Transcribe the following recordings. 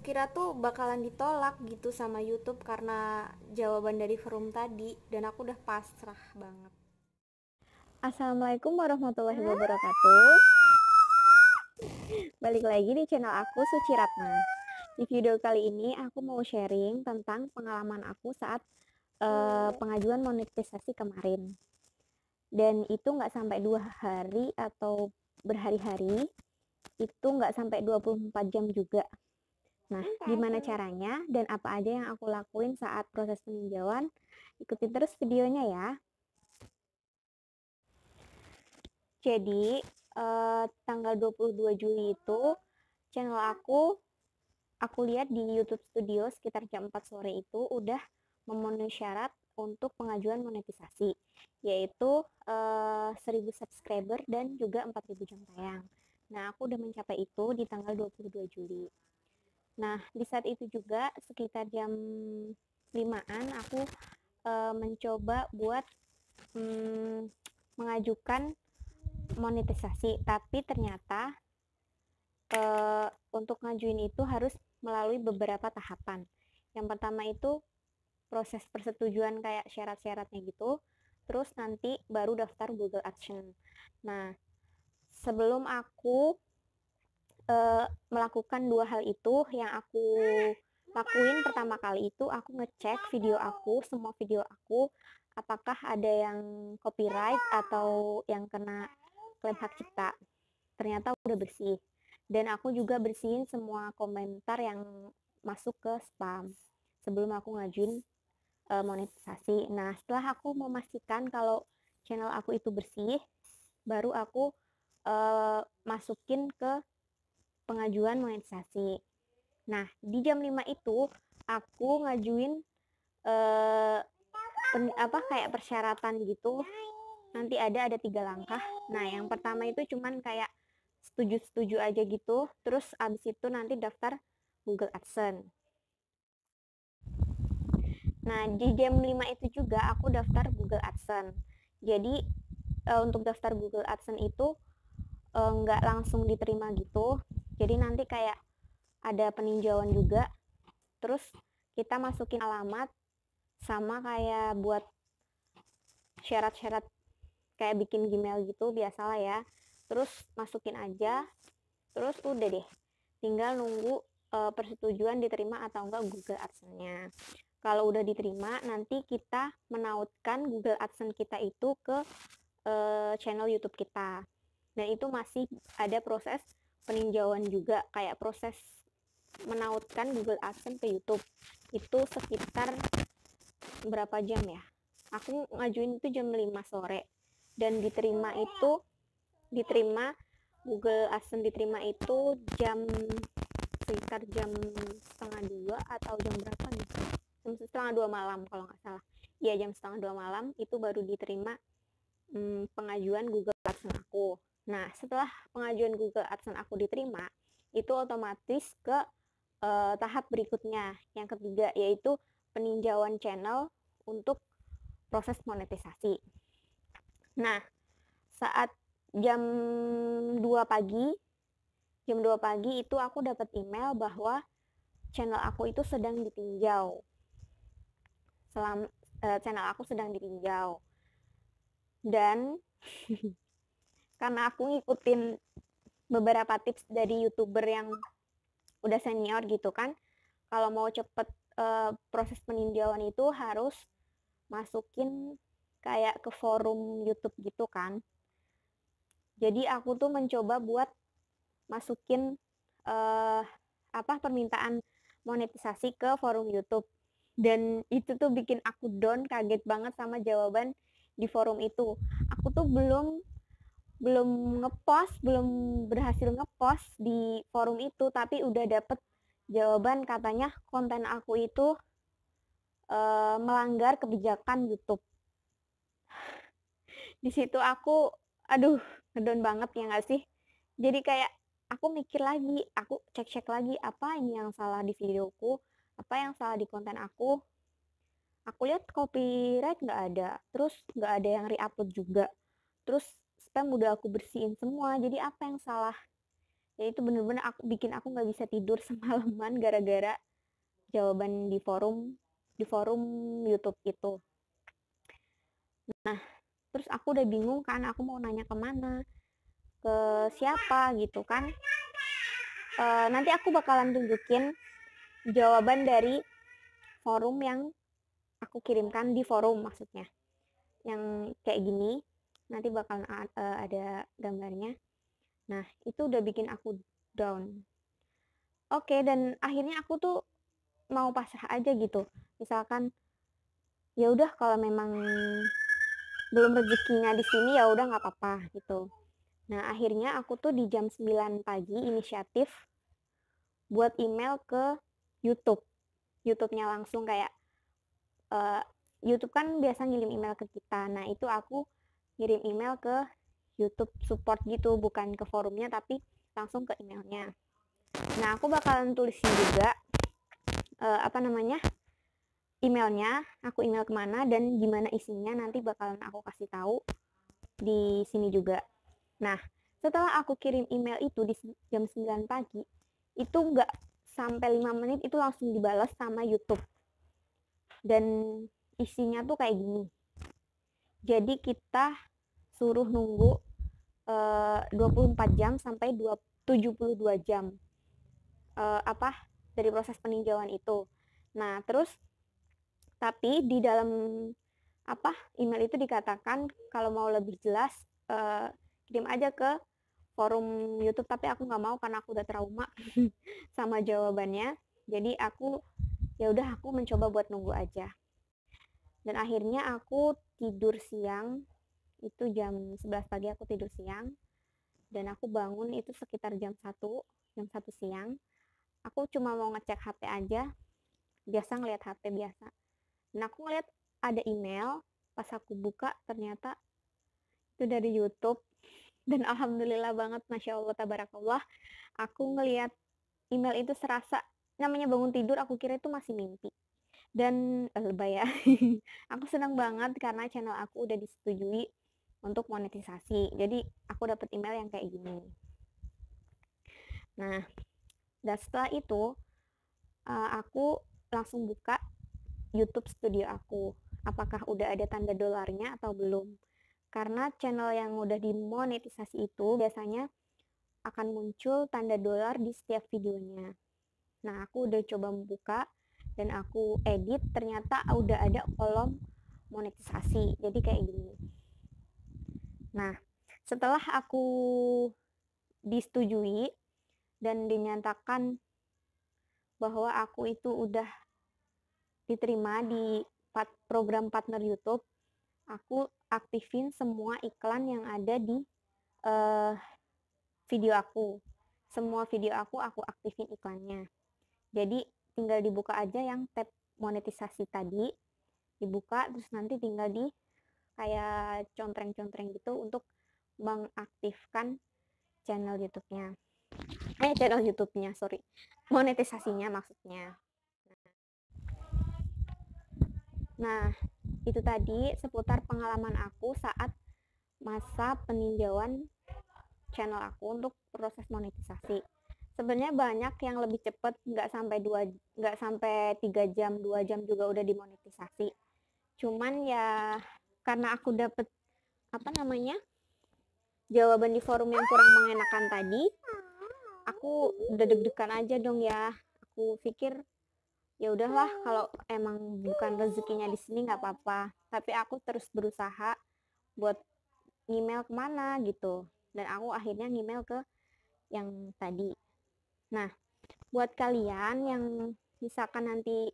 kira tuh bakalan ditolak gitu sama YouTube karena jawaban dari forum tadi, dan aku udah pasrah banget. Assalamualaikum warahmatullahi wabarakatuh. Balik lagi di channel aku Suci Ratna. Di video kali ini aku mau sharing tentang pengalaman aku saat pengajuan monetisasi kemarin. Dan itu nggak sampai 2 hari atau berhari-hari, itu nggak sampai 24 jam juga. Nah, gimana caranya dan apa aja yang aku lakuin saat proses peninjauan? Ikuti terus videonya ya. Jadi, tanggal 22 Juli itu channel aku lihat di YouTube Studio sekitar jam 4 sore itu udah memenuhi syarat untuk pengajuan monetisasi, yaitu 1000 subscriber dan juga 4000 jam tayang. Nah, aku udah mencapai itu di tanggal 22 Juli. Nah, di saat itu juga sekitar jam 5-an aku mencoba buat mengajukan monetisasi, tapi ternyata untuk ngajuin itu harus melalui beberapa tahapan. Yang pertama itu proses persetujuan kayak syarat-syaratnya gitu, terus nanti baru daftar Google AdSense. Nah, sebelum aku melakukan dua hal itu, yang aku lakuin pertama kali itu aku ngecek video aku, semua video aku, apakah ada yang copyright atau yang kena klaim hak cipta. Ternyata udah bersih. Dan aku juga bersihin semua komentar yang masuk ke spam sebelum aku ngajuin monetisasi. Nah, setelah aku memastikan kalau channel aku itu bersih, baru aku masukin ke pengajuan monetisasi. Nah, di jam 5 itu aku ngajuin eh, kayak persyaratan gitu. Nanti ada 3 langkah. Nah, yang pertama itu cuman kayak setuju-setuju aja gitu. Terus abis itu nanti daftar Google AdSense. Nah, di jam 5 itu juga aku daftar Google AdSense. Jadi, untuk daftar Google AdSense itu nggak langsung diterima gitu. Jadi nanti kayak ada peninjauan juga. Terus kita masukin alamat sama kayak buat syarat-syarat kayak bikin Gmail gitu, biasalah ya. Terus masukin aja, terus udah deh. Tinggal nunggu persetujuan diterima atau enggak Google AdSense-nya. Kalau udah diterima, nanti kita menautkan Google AdSense kita itu ke channel YouTube kita. Dan itu masih ada proses peninjauan juga, kayak proses menautkan Google AdSense ke YouTube. Itu sekitar berapa jam ya? Aku ngajuin itu jam 5 sore. Dan diterima Google AdSense diterima itu sekitar jam setengah 2 atau jam berapa nih? Jam setengah 2 malam kalau nggak salah. Iya, jam setengah 2 malam itu baru diterima pengajuan Google AdSense aku. Nah, setelah pengajuan Google AdSense aku diterima, itu otomatis ke tahap berikutnya, yang ketiga, yaitu peninjauan channel untuk proses monetisasi. Nah, saat jam 2 pagi, itu aku dapat email bahwa channel aku itu sedang ditinjau. Channel aku sedang ditinjau. Dan karena aku ngikutin beberapa tips dari YouTuber yang udah senior gitu kan, kalau mau cepet proses peninjauan itu harus masukin kayak ke forum YouTube gitu kan. Jadi aku tuh mencoba buat masukin permintaan monetisasi ke forum YouTube. Dan itu tuh bikin aku down, kaget banget sama jawaban di forum itu. Aku tuh belum berhasil ngepost di forum itu, tapi udah dapet jawaban katanya konten aku itu melanggar kebijakan YouTube. Di situ aku, aduh, ngedon banget ya nggak sih? Jadi kayak aku mikir lagi, aku cek-cek lagi apa ini yang salah di videoku, apa yang salah di konten aku. Aku lihat copyright nggak ada, terus nggak ada yang re-upload juga. Terus spam udah aku bersihin semua, jadi apa yang salah? Jadi itu bener-bener bikin aku nggak bisa tidur semalaman gara-gara jawaban di forum YouTube itu. Nah, terus aku udah bingung kan, aku mau nanya kemana, ke siapa gitu kan. Nanti aku bakalan tunjukin jawaban dari forum yang aku kirimkan di forum, maksudnya yang kayak gini, nanti bakalan ada gambarnya. Nah, itu udah bikin aku down. Oke, dan akhirnya aku tuh mau pasrah aja gitu. Misalkan ya udah, kalau memang belum rezekinya di sini ya udah nggak apa-apa gitu. Nah, akhirnya aku tuh di jam 9 pagi inisiatif buat email ke YouTube. YouTube-nya langsung kayak uh, YouTube kan biasa ngirim email ke kita. Nah, itu aku ngirim email ke YouTube support gitu, bukan ke forumnya tapi langsung ke emailnya. Nah, aku bakalan tulisin juga apa namanya, emailnya, aku email kemana dan gimana isinya, nanti bakalan aku kasih tahu di sini juga. Nah, setelah aku kirim email itu di jam 9 pagi, itu nggak sampai 5 menit itu langsung dibalas sama YouTube. Dan isinya tuh kayak gini. Jadi kita suruh nunggu 24 jam sampai 72 jam dari proses peninjauan itu. Nah, terus tapi di dalam email itu dikatakan kalau mau lebih jelas kirim aja ke forum YouTube, tapi aku nggak mau karena aku udah trauma sama jawabannya. Jadi ya udah aku mencoba buat nunggu aja. Dan akhirnya aku tidur siang, itu jam 11 pagi aku tidur siang, dan aku bangun itu sekitar jam 1 siang. Aku cuma mau ngecek HP aja, biasa ngeliat HP biasa. Dan aku ngeliat ada email, pas aku buka ternyata itu dari YouTube. Dan alhamdulillah banget, masya Allah tabarakallah, aku ngeliat email itu serasa, namanya bangun tidur aku kira itu masih mimpi. Dan lebay ya. Aku senang banget karena channel aku udah disetujui untuk monetisasi. Jadi aku dapet email yang kayak gini. Nah, dan setelah itu aku langsung buka YouTube studio aku. Apakah udah ada tanda dolarnya atau belum? Karena channel yang udah dimonetisasi itu biasanya akan muncul tanda dolar di setiap videonya. Nah, aku udah coba membuka dan aku edit, ternyata udah ada kolom monetisasi. Jadi kayak gini. Nah, setelah aku disetujui dan dinyatakan bahwa aku itu udah diterima di program partner YouTube, aku aktifin semua iklan yang ada di video aku. Semua video aku aktifin iklannya. Jadi tinggal dibuka aja yang tab monetisasi tadi, dibuka, terus nanti tinggal di kayak contreng-contreng gitu untuk mengaktifkan channel YouTube-nya. Channel YouTube-nya, sorry. Monetisasinya maksudnya. Nah, itu tadi seputar pengalaman aku saat masa peninjauan channel aku untuk proses monetisasi. Sebenarnya banyak yang lebih cepat, nggak sampai 3 jam, 2 jam juga udah dimonetisasi. Cuman ya karena aku dapet jawaban di forum yang kurang mengenakan tadi, aku udah deg-degan aja dong ya. Aku pikir ya udahlah, kalau emang bukan rezekinya di sini nggak apa-apa. Tapi aku terus berusaha buat email kemana gitu. Dan aku akhirnya email ke yang tadi. Nah, buat kalian yang misalkan nanti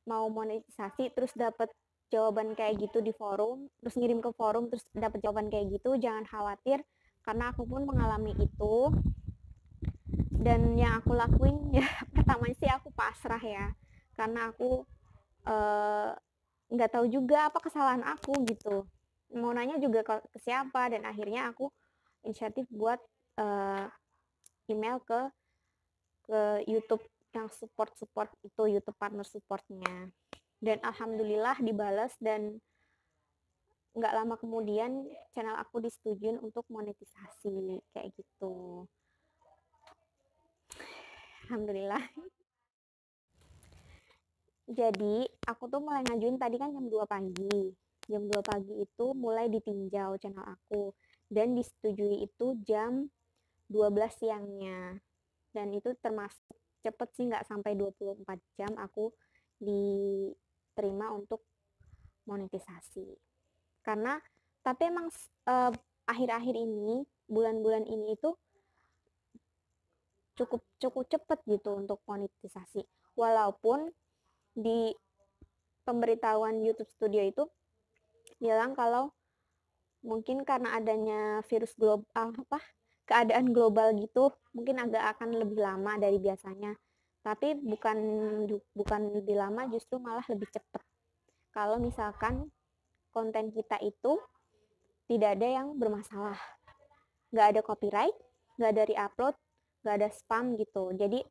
mau monetisasi terus dapat jawaban kayak gitu di forum, terus ngirim ke forum terus dapat jawaban kayak gitu, jangan khawatir karena aku pun mengalami itu. Dan yang aku lakuin ya pertama sih aku pasrah ya, karena aku nggak tahu juga apa kesalahan aku gitu, mau nanya juga ke siapa, dan akhirnya aku inisiatif buat email ke YouTube yang support itu, YouTube partner supportnya, dan alhamdulillah dibalas, dan nggak lama kemudian channel aku disetujuin untuk monetisasi kayak gitu. Alhamdulillah. Jadi aku tuh mulai ngajuin tadi kan jam 2 pagi. Jam 2 pagi itu mulai ditinjau channel aku dan disetujui itu jam 12 siangnya. Dan itu termasuk cepet sih, nggak sampai 24 jam aku diterima untuk monetisasi. Karena tapi emang akhir-akhir ini, bulan-bulan ini itu cukup cukup cepet gitu untuk monetisasi. Walaupun di pemberitahuan YouTube Studio itu bilang kalau mungkin karena adanya virus global keadaan global gitu, mungkin agak akan lebih lama dari biasanya. Tapi bukan lebih lama, justru malah lebih cepat. Kalau misalkan konten kita itu tidak ada yang bermasalah, nggak ada copyright, nggak ada re-upload, nggak ada spam gitu. Jadi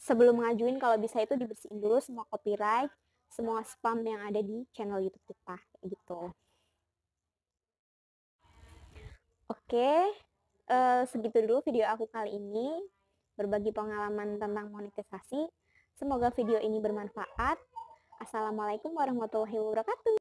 sebelum ngajuin, kalau bisa itu dibersihin dulu semua copyright, semua spam yang ada di channel YouTube kita gitu. Oke, segitu dulu video aku kali ini, berbagi pengalaman tentang monetisasi. Semoga video ini bermanfaat. Assalamualaikum warahmatullahi wabarakatuh.